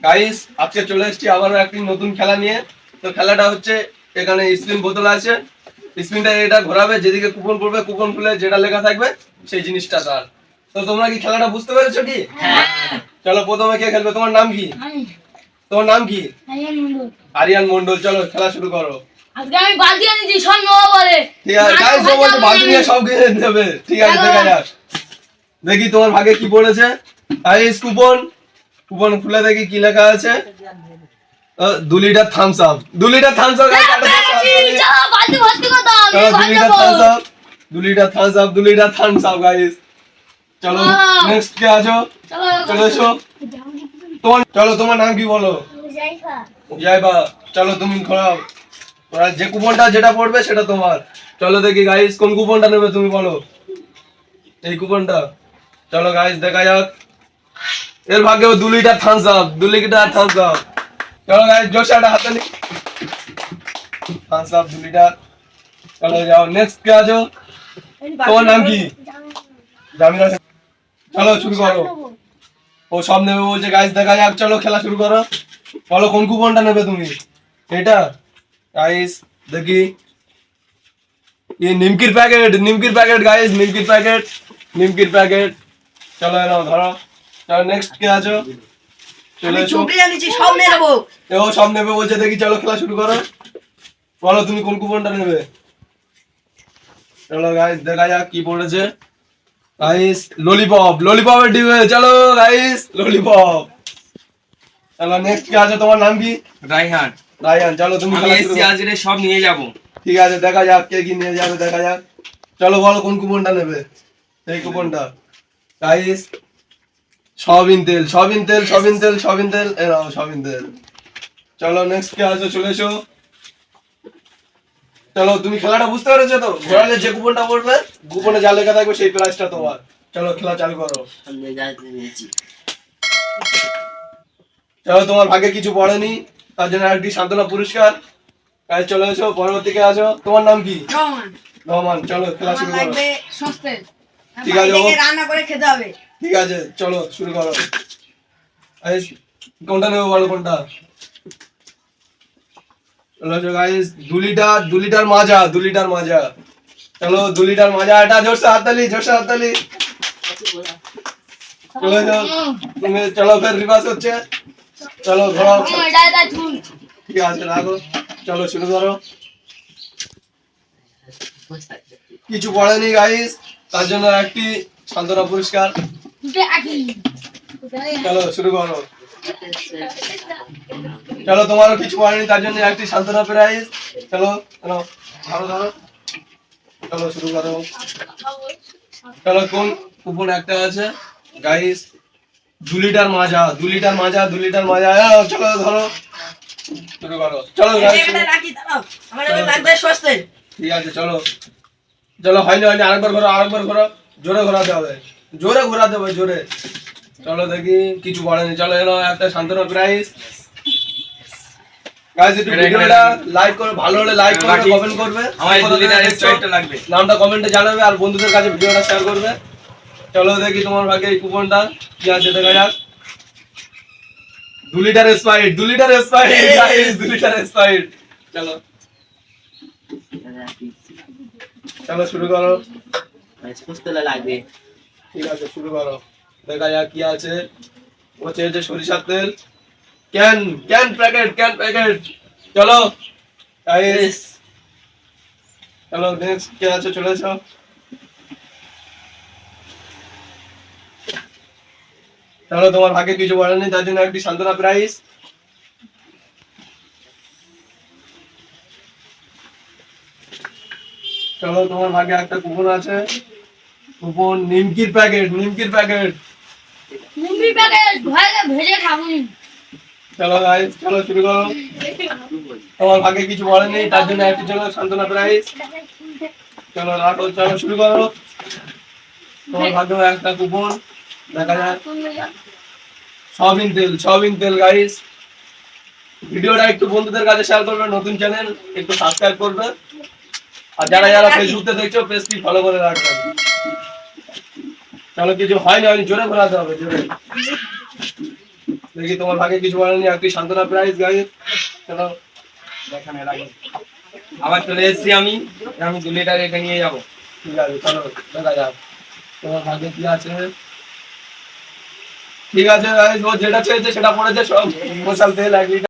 Guys আজকে চলে এসেছি আবারও একটি নতুন খেলা নিয়ে। তো খেলাটা হচ্ছে এখানে স্পিন বোতল আছে, স্পিনটা এটা ঘোরাবে, যেদিকে কুপন পড়বে কুপন খুলে যেটা লেখা থাকবে সেই জিনিসটা তার। তো তোমরা কি খেলাটা বুঝতে পেরেছো কি? হ্যাঁ। চলো প্রথমে কে খেলবে? তোমার নাম কি? তোমার নাম কি? আরিয়ান মন্ডল। চলো খেলা শুরু করো। আজকে আমি বালতি আনিছি, সব নেওয়া বলে। ঠিক আছে গাইস, ও বলছে বালতি নিয়ে সব কিনে নেবে। ঠিক আছে দেখা যাক, দেখি তোমার ভাগে কি পড়েছে। গাইস কুপন কুপন খুলে দেখি কি লেখা আছে। 2 litre Thums Up. 2 litre Thums Up guys, চলো বালতি ভর্তি করতে হবে। 2 litre Thums Up, 2 litre Thums Up, 2 litre Thums Up guys. চলো নেক্সট কে আছো? চলো এসো। তোমার নাম কি বলো? জাইবা। চলো তুমি খাও। তোরা যে কুপনটা যেটা পড়বে সেটা তোমার। চলো দেখি গাইস কোন কুপনটা নেবে তুমি বলো। এই কুপনটা। চলো গাইস দেখা যাক। এর ভাগ্যে 2 litre Thums Up, 2 litre Thums Up. চলো গাইস জোশে একটা হাতে নি থামস আপ 2 লিটার। চলো যাও নেক্সট কে আছো? তোমার নাম কি? জামিরা। চলো শুরু করো। ও সব নেবে বলছে গাইস, দেখা যাক। চলো খেলা শুরু করো। বলো কোন কুপনটা নেবে তুমি? এটা গাইস দেখি। এই নিমকির প্যাকেট গাইস, নিমকির প্যাকেট। চলো এনাও ধরো। চলো নেক্সট কে আছো? চলে এসো। সব নিয়ে নেবো। ও সব নেবে বলছে, দেখি। চলো খেলা শুরু করো। বলো তুমি কোন কুপনটা নেবে? চলো গাইস দেখা যাক কি পড়েছে। গাইস ললিপপের ডিবে। চলো গাইস ললিপপ। চলো নেক্সট কে আছে? তোমার নাম কি? রাইহান। চলো তুমি আমি খেলা শুরু এসছি করো। আজকে সব নিয়ে যাব। ঠিক আছে দেখা যাক কে কি নিয়ে যাবে, দেখা যাক। চলো বলো কোন কুপনটা নেবে? এই কুপনটা গাইস। সয়াবিন তেল। এ নাও সয়াবিন তেল। চলো নেক্সট কে আছে? চলে এসো। চলো তুমি খেলাটা বুঝতে পেরেছো তো? ঘোরালে যে কুপনটা পড়বে, কুপনে যা লেখা থাকবে সেই প্রাইসটা তোমার। চলো খেলা চালু করো। চলো তোমার ভাগ্যে কিছু পড়েনি, তার জন্য একটি সান্ত্বনা পুরস্কার। গাইস চলে এসো। পরবর্তী কে আছো? তোমার নাম কি? রহমান। চলো খেলা শুরু করো। ঠিক আছে রান্না করে খেতে হবে। ঠিক আছে চলো শুরু করো। গাইস কোনটা নেবে বলো কোনটা? চলো গাইস 2 লিটার মাজা। চলো 2 লিটার মাজা। এটা জোরসে হাততালি। চলো যাও তুমি। চলো ফের রিভার্স হচ্ছে। চলো ঘোরাও। ঠিক আছে রাখো। চলো শুরু করো। কিছু পড়েনি গাইস, তার জন্য একটি সান্ত্বনা পুরস্কার। চলো শুরু করো। চলো তোমারও কিছু পড়েনি, তার জন্য একটি সান্ত্বনা প্রাইজ। চলো ধরো। চলো শুরু করো। চলো কোন কুপন একটা আছে গাইস? 2 লিটার মাজা। চলো ধরো শুরু করো। চলো গাইস রাখি দাও, আমার লাগবে সস্তে। ঠিক আছে চলো। হয়নি আরেকবার ঘোরো। জোরে ঘোরাতে হবে। চলো দেখি কিছু পড়েনি। চলো এলো একটা সান্ত্বনা প্রাইজ। গাইস একটু ভিডিওটা লাইক করো, ভালো হলে লাইক করবে, কমেন্ট করবে। আমার 2 লিটার স্প্রাইটটা লাগবে। নামটা কমেন্টে জানাবে আর বন্ধুদের কাছে ভিডিওটা শেয়ার করবে। চলো দেখি তোমার ভাগ্যে এই কুপনটা কি আছে, দেখা যাক। 2 litre Sprite guys, 2 litre Sprite. চলো শুরু করো। লাগবে। ঠিক আছে শুরু করো। দেখা যাক কি আছে। ও চেয়েছে সরিষার তেল। Can packet. চলো গাইস। চলো নেক্সট কে আছে? চলে এসো। চলো তোমার ভাগ্যে কিছু পড়েনি, তার জন্য একটি সান্ত্বনা প্রাইজ। চলো তোমার ভাগ্যে একটা কুপন আছে। কুপন নিমকির প্যাকেট। ভেজে খাবো। চলো গাইস চলো শুরু করো। তোমার ভাগ্যে কিছু পড়েনি, তার জন্য একটি চলো সান্ত্বনা প্রাইজ। চলো রাখো। চলো শুরু করো। তোমার ভাগ্যে একটা কুপন, দেখা যাক। সয়াবিন তেল গাইস। ভিডিওটা একটু বন্ধুদের কাছে শেয়ার করবে, নতুন চ্যানেল একটু সাবস্ক্রাইব করবে, আর যারা ফেসবুকে দেখছো পেজটি ফলো করে রাখবে। চলো কিছু হয়নি, জোরে ঘোরাতে হবে, জোরে। দেখি তোমার ভাগে কিছু বলেনি, একটি সান্ত্বনা প্রাইজ গাইস। চলো এখানে রাখি। আবার চলে এসেছি আমি 2 লিটার এটা নিয়ে যাবো। ঠিক আছে, চলো দেখা যাক তোমার ভাগে কি আছে। ঠিক আছে গাইস, ও যেটা চেয়েছে সেটা পড়েছে, সব মশাল তেল 1 লিটার।